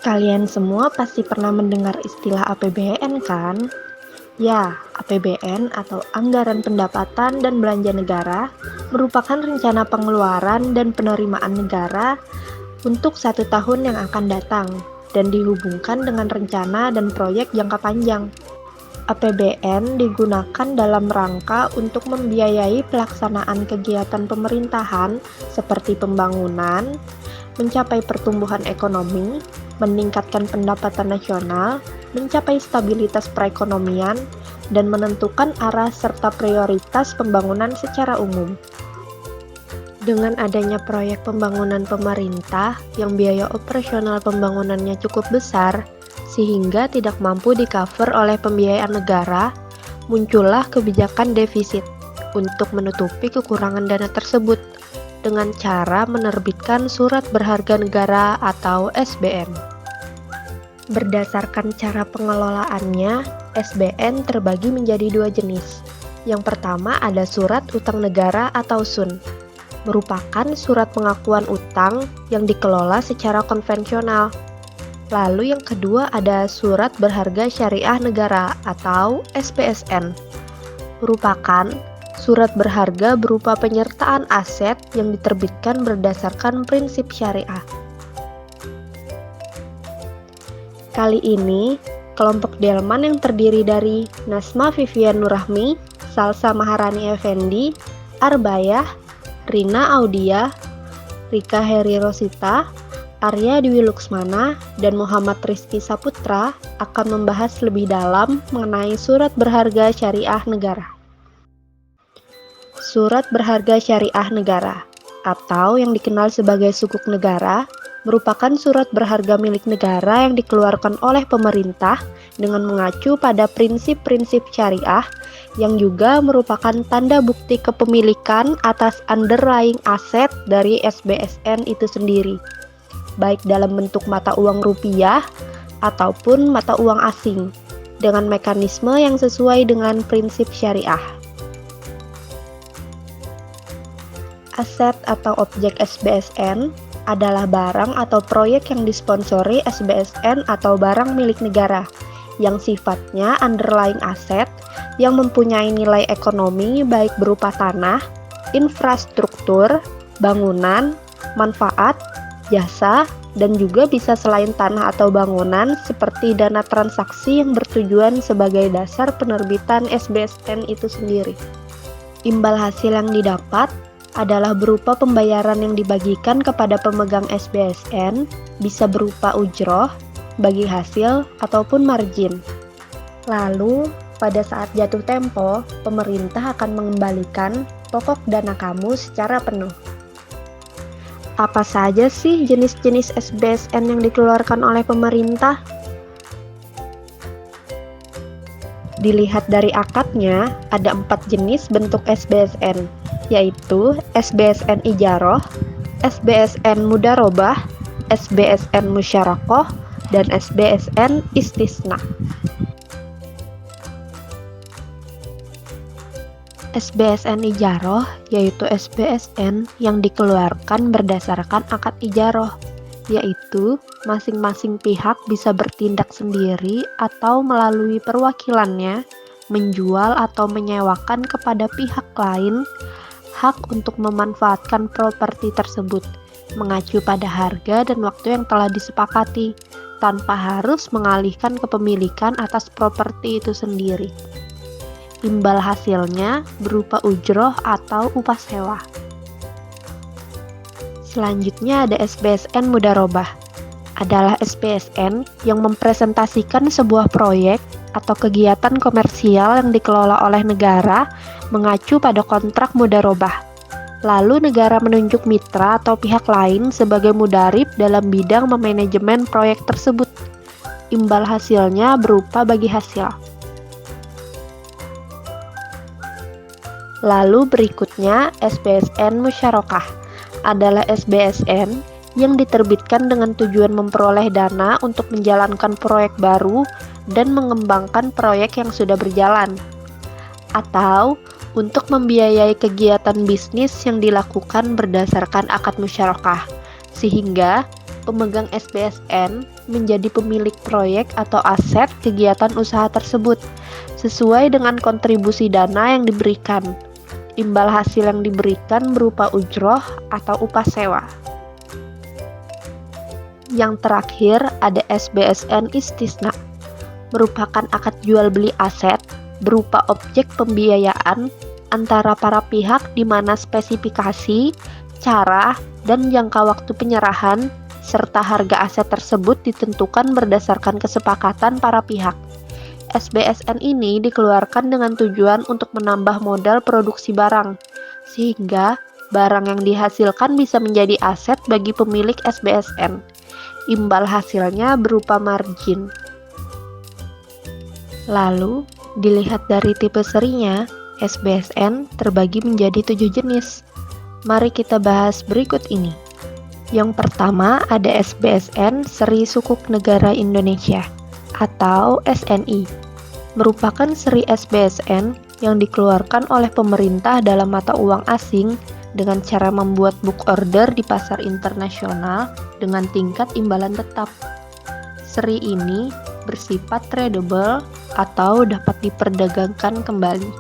Kalian semua pasti pernah mendengar istilah APBN kan? Ya, APBN atau Anggaran Pendapatan dan Belanja Negara merupakan rencana pengeluaran dan penerimaan negara untuk 1 tahun yang akan datang dan dihubungkan dengan rencana dan proyek jangka panjang. APBN digunakan dalam rangka untuk membiayai pelaksanaan kegiatan pemerintahan seperti pembangunan, mencapai pertumbuhan ekonomi, meningkatkan pendapatan nasional, mencapai stabilitas perekonomian, dan menentukan arah serta prioritas pembangunan secara umum. Dengan adanya proyek pembangunan pemerintah yang biaya operasional pembangunannya cukup besar, sehingga tidak mampu di-cover oleh pembiayaan negara, muncullah kebijakan defisit untuk menutupi kekurangan dana tersebut dengan cara menerbitkan surat berharga negara atau SBN. Berdasarkan cara pengelolaannya, SBN terbagi menjadi 2 jenis. Yang pertama ada surat utang negara atau SUN, merupakan surat pengakuan utang yang dikelola secara konvensional. Lalu yang kedua ada surat berharga syariah negara atau SBSN, merupakan surat berharga berupa penyertaan aset yang diterbitkan berdasarkan prinsip syariah. Kali ini, kelompok Delman yang terdiri dari Nasma Vivian Nurrahmi, Salsa Maharani Effendi, Arbayah, Rina Audia, Rika Heri Rosita, Arya Dwi Luksmana, dan Muhammad Rizky Saputra akan membahas lebih dalam mengenai surat berharga syariah negara. Surat berharga syariah negara, atau yang dikenal sebagai sukuk negara, merupakan surat berharga milik negara yang dikeluarkan oleh pemerintah dengan mengacu pada prinsip-prinsip syariah yang juga merupakan tanda bukti kepemilikan atas underlying aset dari SBSN itu sendiri, baik dalam bentuk mata uang rupiah ataupun mata uang asing, dengan mekanisme yang sesuai dengan prinsip syariah. Aset atau objek SBSN adalah barang atau proyek yang disponsori SBSN atau barang milik negara, yang sifatnya underlying aset yang mempunyai nilai ekonomi baik berupa tanah, infrastruktur, bangunan, manfaat, jasa, dan juga bisa selain tanah atau bangunan seperti dana transaksi yang bertujuan sebagai dasar penerbitan SBSN itu sendiri. Imbal hasil yang didapat adalah berupa pembayaran yang dibagikan kepada pemegang SBSN, bisa berupa ujroh, bagi hasil, ataupun margin. Lalu, pada saat jatuh tempo, pemerintah akan mengembalikan pokok dana kamu secara penuh. Apa saja sih jenis-jenis SBSN yang dikeluarkan oleh pemerintah? Dilihat dari akadnya, ada 4 jenis bentuk SBSN, yaitu SBSN Ijaroh, SBSN Mudarobah, SBSN Musyarakoh, dan SBSN Istisna. SBSN Ijaroh yaitu SBSN yang dikeluarkan berdasarkan akad ijaroh, yaitu masing-masing pihak bisa bertindak sendiri atau melalui perwakilannya menjual atau menyewakan kepada pihak lain hak untuk memanfaatkan properti tersebut, mengacu pada harga dan waktu yang telah disepakati, tanpa harus mengalihkan kepemilikan atas properti itu sendiri. Imbal hasilnya berupa ujroh atau upah sewa. Selanjutnya ada SBSN Mudarobah, adalah SBSN yang mempresentasikan sebuah proyek atau kegiatan komersial yang dikelola oleh negara mengacu pada kontrak mudarobah. Lalu negara menunjuk mitra atau pihak lain sebagai mudarib dalam bidang memanajemen proyek tersebut. Imbal hasilnya berupa bagi hasil. Lalu berikutnya SBSN Musyarakah, adalah SBSN yang diterbitkan dengan tujuan memperoleh dana untuk menjalankan proyek baru dan mengembangkan proyek yang sudah berjalan, atau untuk membiayai kegiatan bisnis yang dilakukan berdasarkan akad musyarakah, sehingga pemegang SBSN menjadi pemilik proyek atau aset kegiatan usaha tersebut, sesuai dengan kontribusi dana yang diberikan. Imbal hasil yang diberikan berupa ujroh atau upah sewa. Yang terakhir ada SBSN istisna, merupakan akad jual beli aset berupa objek pembiayaan antara para pihak di mana spesifikasi, cara, dan jangka waktu penyerahan serta harga aset tersebut ditentukan berdasarkan kesepakatan para pihak. SBSN ini dikeluarkan dengan tujuan untuk menambah modal produksi barang, sehingga barang yang dihasilkan bisa menjadi aset bagi pemilik SBSN. Imbal hasilnya berupa margin. Lalu, dilihat dari tipe serinya, SBSN terbagi menjadi 7 jenis. Mari kita bahas berikut ini. Yang pertama ada SBSN Seri Sukuk Negara Indonesia atau SNI, merupakan seri SBSN yang dikeluarkan oleh pemerintah dalam mata uang asing dengan cara membuat book order di pasar internasional dengan tingkat imbalan tetap. Seri ini bersifat tradable atau dapat diperdagangkan kembali.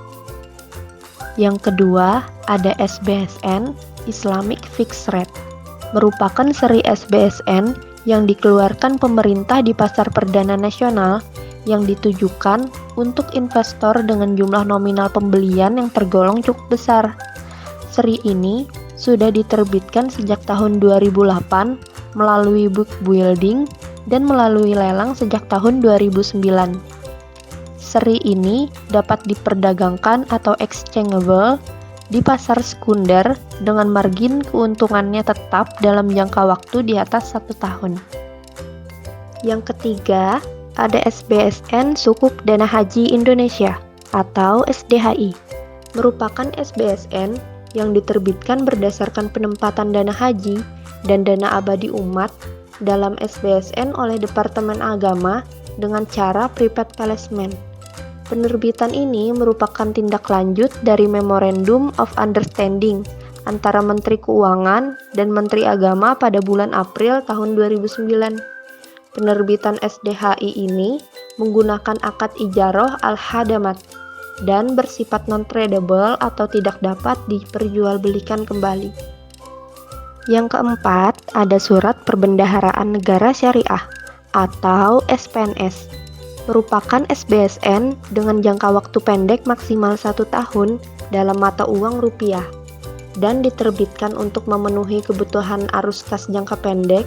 Yang kedua, ada SBSN Islamic Fixed Rate, merupakan seri SBSN yang dikeluarkan pemerintah di pasar perdana nasional yang ditujukan untuk investor dengan jumlah nominal pembelian yang tergolong cukup besar. Seri ini sudah diterbitkan sejak tahun 2008 melalui book building dan melalui lelang sejak tahun 2009. Seri ini dapat diperdagangkan atau exchangeable di pasar sekunder dengan margin keuntungannya tetap dalam jangka waktu di atas 1 tahun. Yang ketiga, ada SBSN Sukuk Dana Haji Indonesia atau SDHI, merupakan SBSN yang diterbitkan berdasarkan penempatan dana haji dan dana abadi umat dalam SBSN oleh Departemen Agama dengan cara private placement. Penerbitan ini merupakan tindak lanjut dari Memorandum of Understanding antara Menteri Keuangan dan Menteri Agama pada bulan April tahun 2009. Penerbitan SDHI ini menggunakan akad ijaroh al-hadamat dan bersifat non-tradable atau tidak dapat diperjualbelikan kembali. Yang keempat, ada Surat Perbendaharaan Negara Syariah atau SPNS, merupakan SBSN dengan jangka waktu pendek maksimal 1 tahun dalam mata uang rupiah dan diterbitkan untuk memenuhi kebutuhan arus kas jangka pendek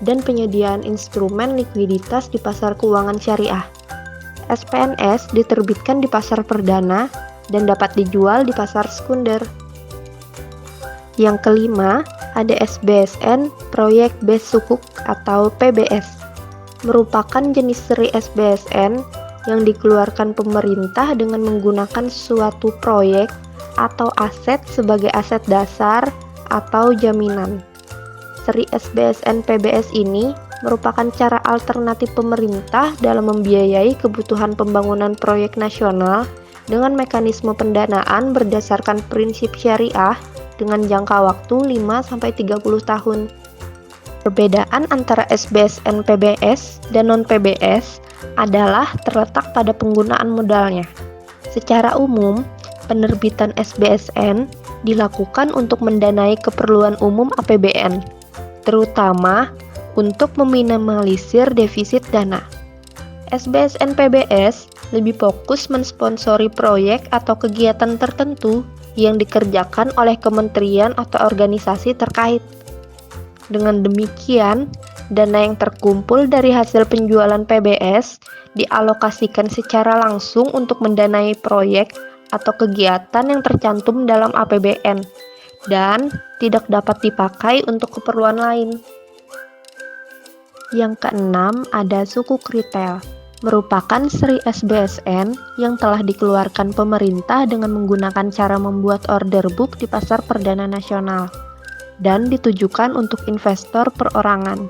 dan penyediaan instrumen likuiditas di pasar keuangan syariah. SPNS diterbitkan di pasar perdana dan dapat dijual di pasar sekunder. Yang kelima, ada SBSN Proyek Base Sukuk atau PBS, merupakan jenis seri SBSN yang dikeluarkan pemerintah dengan menggunakan suatu proyek atau aset sebagai aset dasar atau jaminan. Seri SBSN PBS ini merupakan cara alternatif pemerintah dalam membiayai kebutuhan pembangunan proyek nasional dengan mekanisme pendanaan berdasarkan prinsip syariah dengan jangka waktu 5-30 tahun. Perbedaan antara SBSN PBS dan non-PBS adalah terletak pada penggunaan modalnya. Secara umum, penerbitan SBSN dilakukan untuk mendanai keperluan umum APBN, terutama untuk meminimalisir defisit dana. SBSN PBS lebih fokus mensponsori proyek atau kegiatan tertentu yang dikerjakan oleh kementerian atau organisasi terkait. Dengan demikian, dana yang terkumpul dari hasil penjualan PBS dialokasikan secara langsung untuk mendanai proyek atau kegiatan yang tercantum dalam APBN dan tidak dapat dipakai untuk keperluan lain. Yang keenam, ada sukuk retail, merupakan seri SBSN yang telah dikeluarkan pemerintah dengan menggunakan cara membuat order book di pasar perdana nasional dan ditujukan untuk investor perorangan.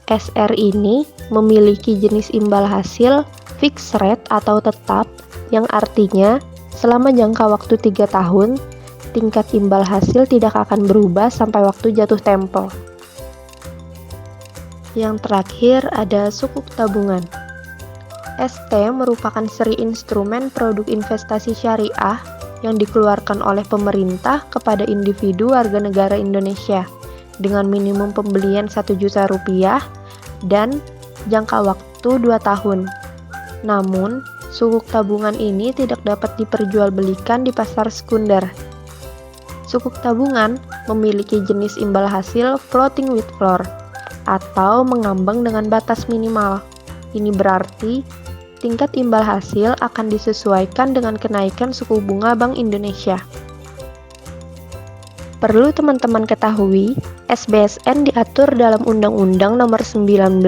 SR ini memiliki jenis imbal hasil fixed rate atau tetap, yang artinya selama jangka waktu 3 tahun, tingkat imbal hasil tidak akan berubah sampai waktu jatuh tempo. Yang terakhir ada sukuk tabungan. ST merupakan seri instrumen produk investasi syariah yang dikeluarkan oleh pemerintah kepada individu warga negara Indonesia dengan minimum pembelian 1 juta rupiah dan jangka waktu 2 tahun. Namun, sukuk tabungan ini tidak dapat diperjualbelikan di pasar sekunder. Sukuk tabungan memiliki jenis imbal hasil floating with floor atau mengambang dengan batas minimal. Ini berarti tingkat imbal hasil akan disesuaikan dengan kenaikan suku bunga Bank Indonesia. Perlu teman-teman ketahui, SBSN diatur dalam Undang-Undang Nomor 19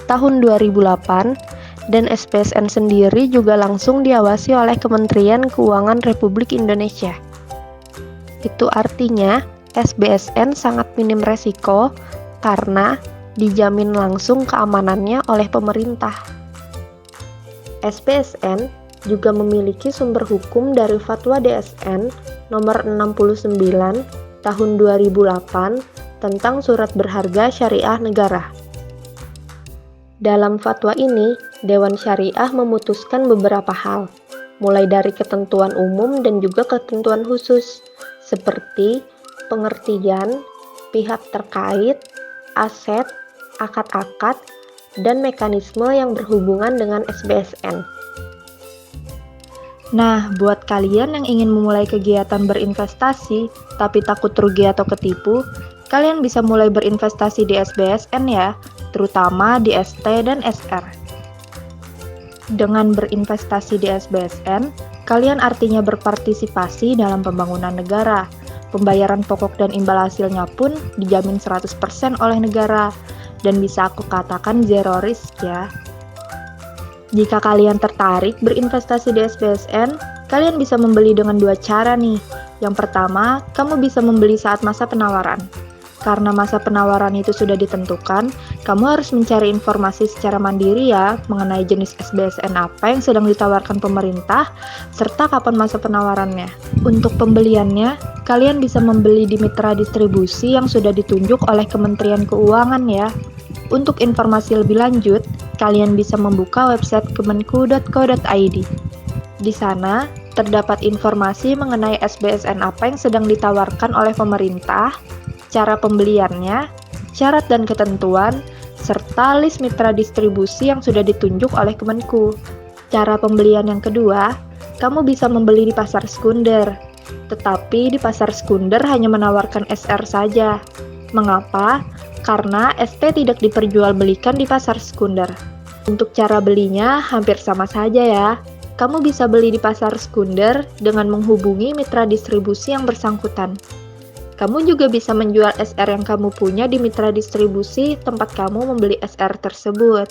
Tahun 2008 dan SBSN sendiri juga langsung diawasi oleh Kementerian Keuangan Republik Indonesia. Itu artinya SBSN sangat minim resiko karena dijamin langsung keamanannya oleh pemerintah. SBSN juga memiliki sumber hukum dari Fatwa DSN nomor 69 tahun 2008 tentang surat berharga syariah negara. Dalam fatwa ini, Dewan Syariah memutuskan beberapa hal, mulai dari ketentuan umum dan juga ketentuan khusus, seperti pengertian, pihak terkait, aset, akad-akad, dan mekanisme yang berhubungan dengan SBSN. Nah, buat kalian yang ingin memulai kegiatan berinvestasi tapi takut rugi atau ketipu, kalian bisa mulai berinvestasi di SBSN ya, terutama di ST dan SR. Dengan berinvestasi di SBSN, kalian artinya berpartisipasi dalam pembangunan negara. Pembayaran pokok dan imbal hasilnya pun dijamin 100% oleh negara, dan bisa aku katakan zero risk ya. Jika kalian tertarik berinvestasi di SBSN, kalian bisa membeli dengan 2 cara nih. Yang pertama, kamu bisa membeli saat masa penawaran. Karena masa penawaran itu sudah ditentukan, kamu harus mencari informasi secara mandiri ya mengenai jenis SBSN apa yang sedang ditawarkan pemerintah, serta kapan masa penawarannya. Untuk pembeliannya, kalian bisa membeli di mitra distribusi yang sudah ditunjuk oleh Kementerian Keuangan ya. Untuk informasi lebih lanjut, kalian bisa membuka website kemenku.co.id. Di sana, terdapat informasi mengenai SBSN apa yang sedang ditawarkan oleh pemerintah, cara pembeliannya, syarat dan ketentuan, serta list mitra distribusi yang sudah ditunjuk oleh Kemenku. Cara pembelian yang kedua, kamu bisa membeli di pasar sekunder. Tetapi di pasar sekunder hanya menawarkan SR saja. Mengapa? Karena ST tidak diperjualbelikan di pasar sekunder. Untuk cara belinya hampir sama saja ya. Kamu bisa beli di pasar sekunder dengan menghubungi mitra distribusi yang bersangkutan. Kamu juga bisa menjual SR yang kamu punya di mitra distribusi tempat kamu membeli SR tersebut.